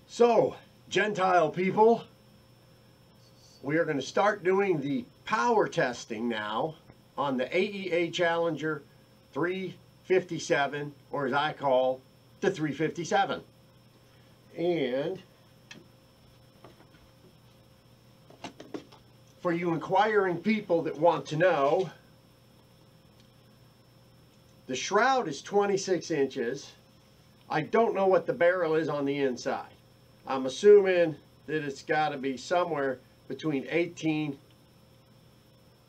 So, Gentile people, we are going to start doing the power testing now on the AEA Challenger 357, or as I call the 357. And for you inquiring people that want to know, the shroud is 26 inches. I don't know what the barrel is on the inside. I'm assuming that it's got to be somewhere between 18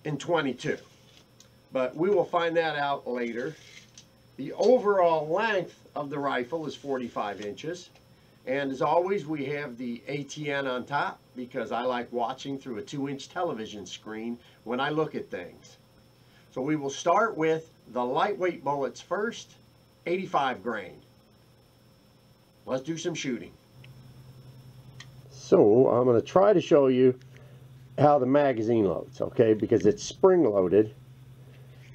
and 22. But we will find that out later. The overall length of the rifle is 45 inches. And as always, we have the ATN on top because I like watching through a 2-inch television screen when I look at things. So we will start with the lightweight bullets first, 85 grain. Let's do some shooting. So I'm going to try to show you how the magazine loads, okay, because it's spring loaded.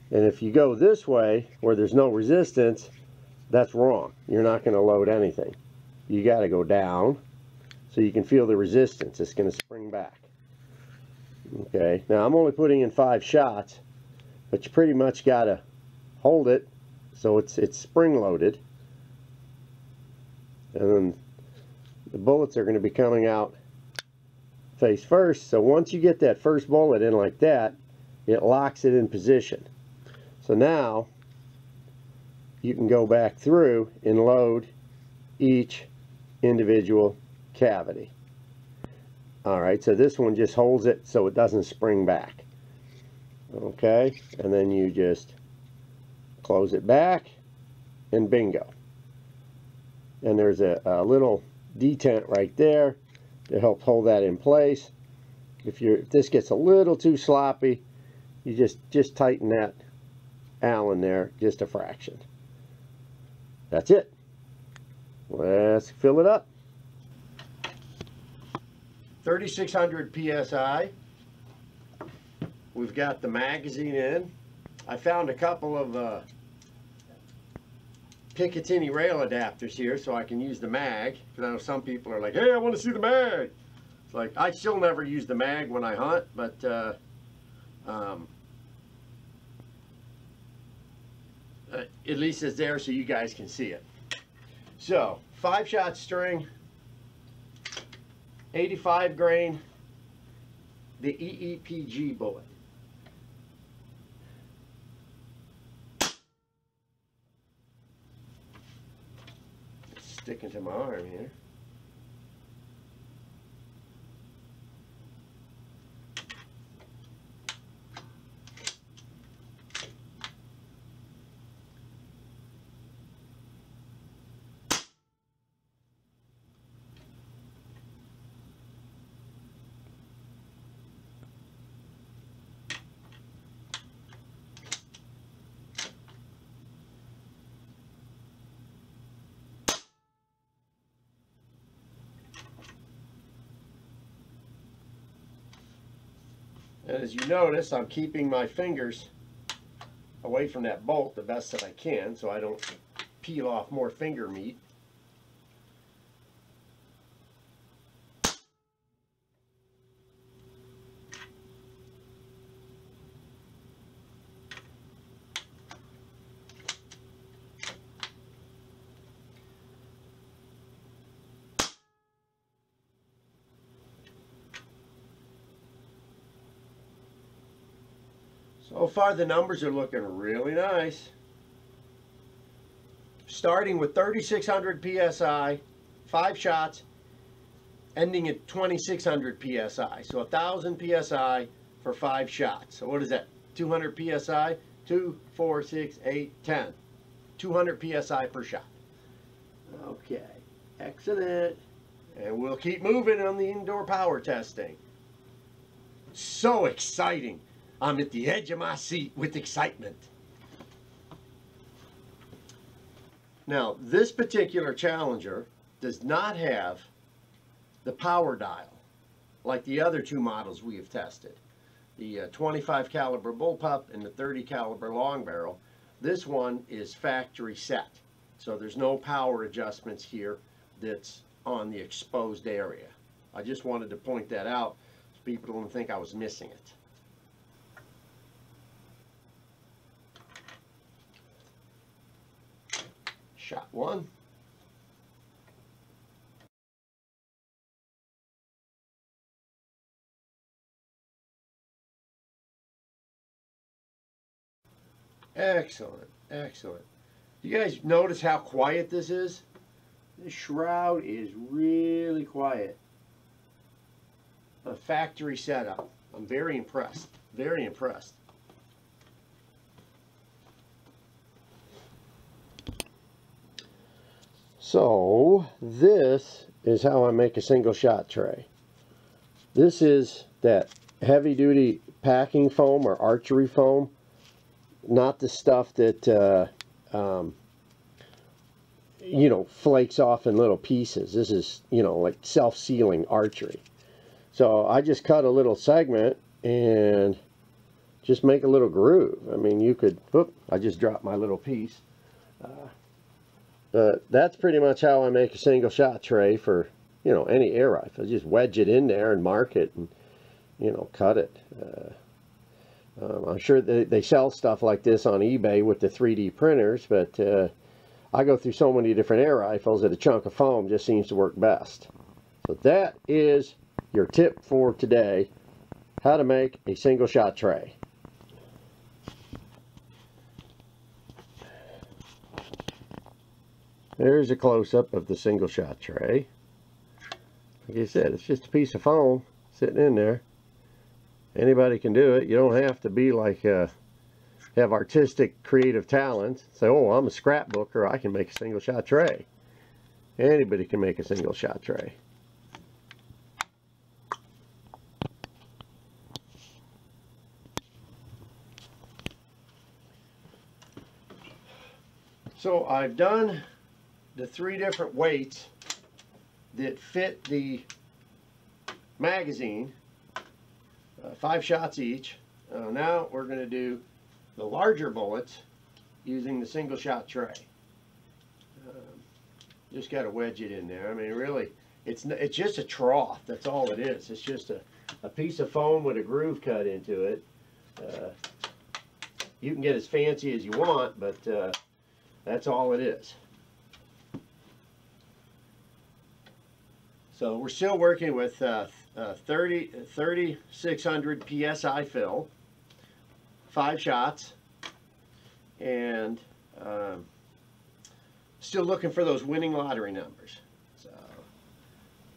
And if you go this way where there's no resistance, that's wrong. You're not going to load anything. You got to go down so you can feel the resistance. It's going to spring back. Okay, now I'm only putting in 5 shots, but you pretty much got to hold it so it's spring loaded. And then the bullets are going to be coming out face first. So once you get that first bullet in like that, it locks it in position. So now you can go back through and load each individual cavity. Alright, so this one just holds it so it doesn't spring back. Okay, and then you just close it back and bingo. And there's a little detent right there to help hold that in place. If this gets a little too sloppy, you just tighten that Allen there just a fraction. That's it. Let's fill it up. 3600 psi. We've got the magazine in. I found a couple of Picatinny rail adapters here so I can use the mag, because I know some people are like, hey, I want to see the mag. It's like, I still never use the mag when I hunt, but at least it's there so you guys can see it. So 5-shot string, 85 grain, the EEPG bullet. Sticking to my arm here. And as you notice, I'm keeping my fingers away from that bolt the best that I can so I don't peel off more finger meat. So far the numbers are looking really nice. Starting with 3600 psi, 5 shots, ending at 2600 psi. So 1000 psi for 5 shots. So what is that? 200 psi? 2, 4, 6, 8, 10. 200 psi per shot. Okay, excellent. And we'll keep moving on the indoor power testing. So exciting. I'm at the edge of my seat with excitement. Now, this particular Challenger does not have the power dial like the other 2 models we have tested. The 25 caliber bullpup and the 30 caliber long barrel. This one is factory set. So there's no power adjustments here that's on the exposed area. I just wanted to point that out so people don't think I was missing it. Shot one. Excellent, excellent. You guys notice how quiet this is? This shroud is really quiet. A factory setup. I'm very impressed. Very impressed. So this is how I make a single shot tray. This is that heavy duty packing foam or archery foam. Not the stuff that you know, flakes off in little pieces. This is, you know, like self-sealing archery. So I just cut a little segment and just make a little groove. I mean, you could, whoop, I just dropped my little piece. But that's pretty much how I make a single shot tray for, you know, any air rifle. Just wedge it in there and mark it and, you know, cut it. I'm sure they sell stuff like this on eBay with the 3D printers, but I go through so many different air rifles that a chunk of foam just seems to work best. So that is your tip for today, how to make a single shot tray. There's a close-up of the single shot tray. Like I said, it's just a piece of foam sitting in there. Anybody can do it. You don't have to be like have artistic creative talent. Say, oh, I'm a scrapbooker, I can make a single shot tray. Anybody can make a single shot tray. So I've done the 3 different weights that fit the magazine, 5 shots each. Now we're going to do the larger bullets using the single shot tray. Just got to wedge it in there. I mean, really, it's just a trough. That's all it is. It's just a piece of foam with a groove cut into it. You can get as fancy as you want, but that's all it is. So we're still working with 3600 PSI fill, 5 shots, and still looking for those winning lottery numbers. So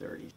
30.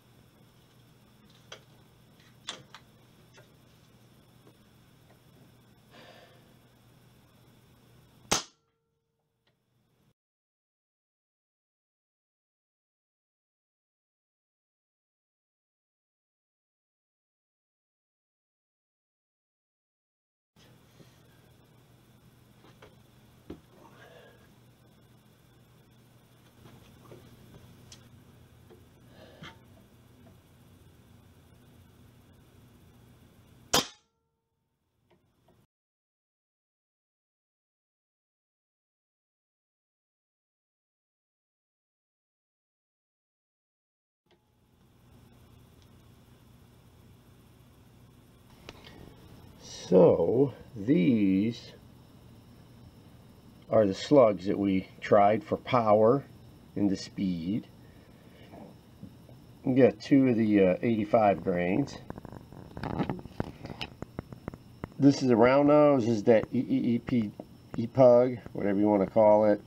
So these are the slugs that we tried for power and the speed. We got 2 of the 85 grains. This is a round nose. This is that EPUG, whatever you want to call it.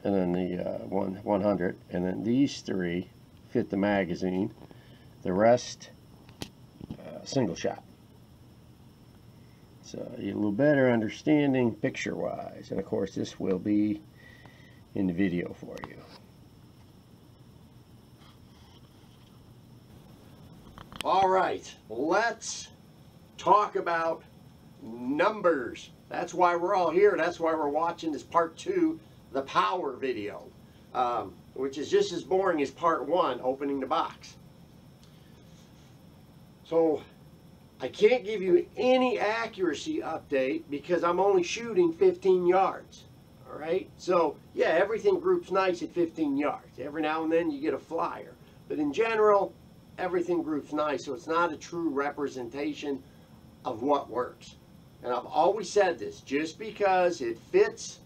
And then the 100. And then these 3 fit the magazine. The rest single shot. So you get a little better understanding picture-wise. And of course this will be in the video for you. All right, let's talk about numbers. That's why we're all here. That's why we're watching this part 2, the power video, which is just as boring as part 1, opening the box. So I can't give you any accuracy update because I'm only shooting 15 yards. All right, so yeah, everything groups nice at 15 yards. Every now and then you get a flyer, but in general, everything groups nice, so it's not a true representation of what works. And I've always said this, just because it fits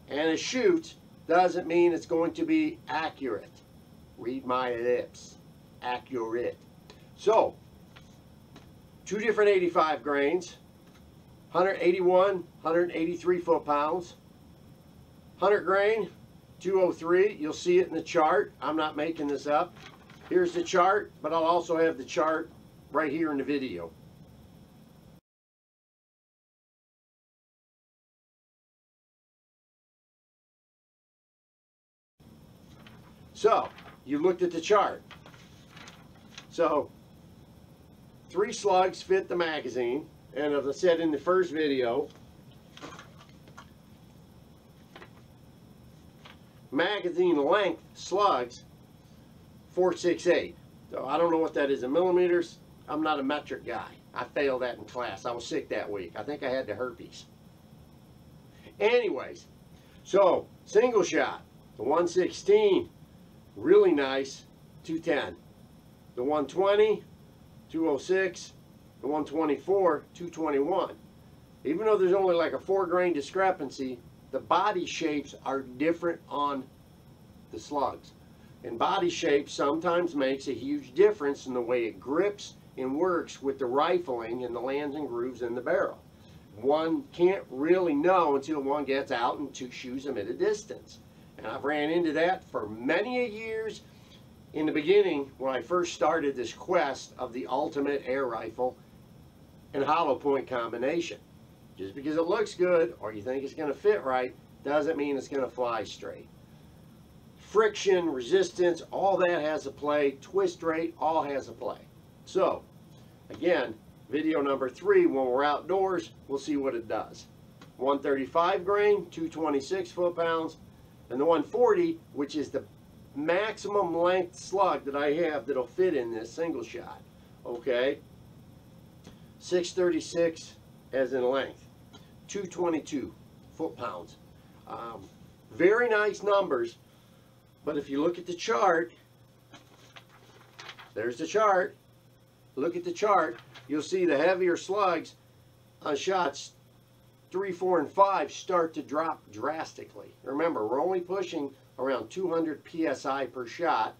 and it shoots doesn't mean it's going to be accurate. Read my lips. Accurate. So, two different 85 grains, 181, 183 foot-pounds, 100 grain, 203. You'll see it in the chart. I'm not making this up. Here's the chart, but I'll also have the chart right here in the video. So, you looked at the chart. So, 3 slugs fit the magazine, and as I said in the first video, magazine length slugs 468. So I don't know what that is in millimeters. I'm not a metric guy. I failed that in class. I was sick that week. I think I had the herpes. Anyways, so single shot, the 116, really nice, 210. The 120, 206, the 124, 221. Even though there's only like a 4 grain discrepancy, the body shapes are different on the slugs. And body shape sometimes makes a huge difference in the way it grips and works with the rifling and the lands and grooves in the barrel. One can't really know until one gets out and shoots them at a distance. And I've ran into that for many years in the beginning when I first started this quest of the ultimate air rifle and hollow point combination. Just because it looks good or you think it's going to fit right doesn't mean it's going to fly straight. Friction, resistance, all that has a play. Twist rate, all has a play. So, again, video number 3, when we're outdoors, we'll see what it does. 135 grain, 226 foot-pounds, and the 140, which is the maximum length slug that I have that'll fit in this single shot. Okay? 636 as in length. 222 foot-pounds. Very nice numbers. But if you look at the chart, there's the chart. Look at the chart. You'll see the heavier slugs on shots 3, 4, and 5 start to drop drastically. Remember, we're only pushing around 200 psi per shot.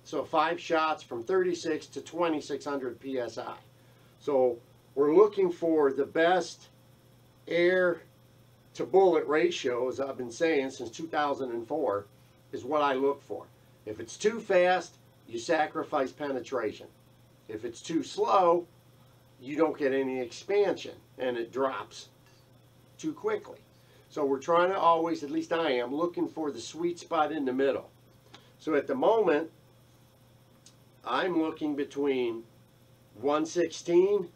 So 5 shots from 36 to 2600 psi. So we're looking for the best air to bullet ratio, as I've been saying since 2004. Is what I look for. If it's too fast, you sacrifice penetration. If it's too slow, you don't get any expansion and it drops too quickly. So we're trying to always, at least I am, looking for the sweet spot in the middle. So at the moment, I'm looking between 116,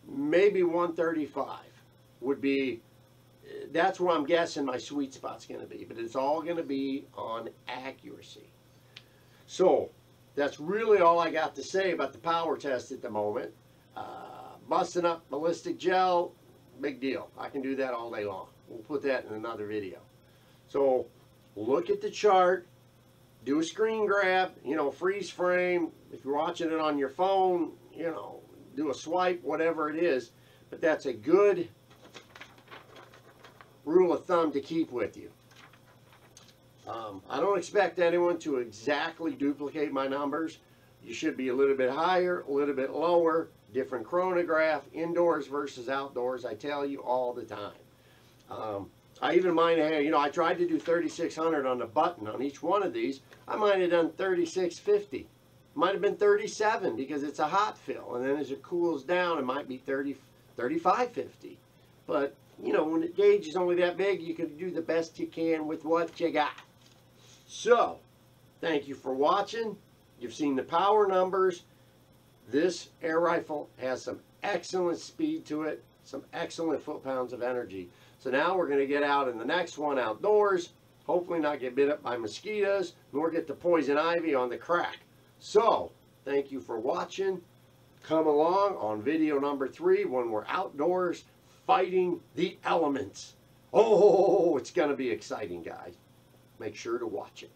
maybe 135 would be. That's where I'm guessing my sweet spot's going to be, but it's all going to be on accuracy. So that's really all I got to say about the power test at the moment. Busting up ballistic gel, big deal. I can do that all day long. We'll put that in another video. So look at the chart, do a screen grab, you know, freeze frame. If you're watching it on your phone, you know, do a swipe, whatever it is. But that's a good rule of thumb to keep with you. I don't expect anyone to exactly duplicate my numbers. You should be a little bit higher, a little bit lower, different chronograph, indoors versus outdoors. I tell you all the time. I even might have, you know, I tried to do 3600 on the button on each one of these. I might have done 3650. Might have been 37 because it's a hot fill. And then as it cools down, it might be 3550. But you know, when the gauge is only that big, you can do the best you can with what you got. So, thank you for watching. You've seen the power numbers. This air rifle has some excellent speed to it, some excellent foot-pounds of energy. So now we're going to get out in the next one outdoors, hopefully not get bit up by mosquitoes, nor get the poison ivy on the crack. So, thank you for watching. Come along on video number 3 when we're outdoors fighting the elements. Oh, it's going to be exciting, guys. Make sure to watch it.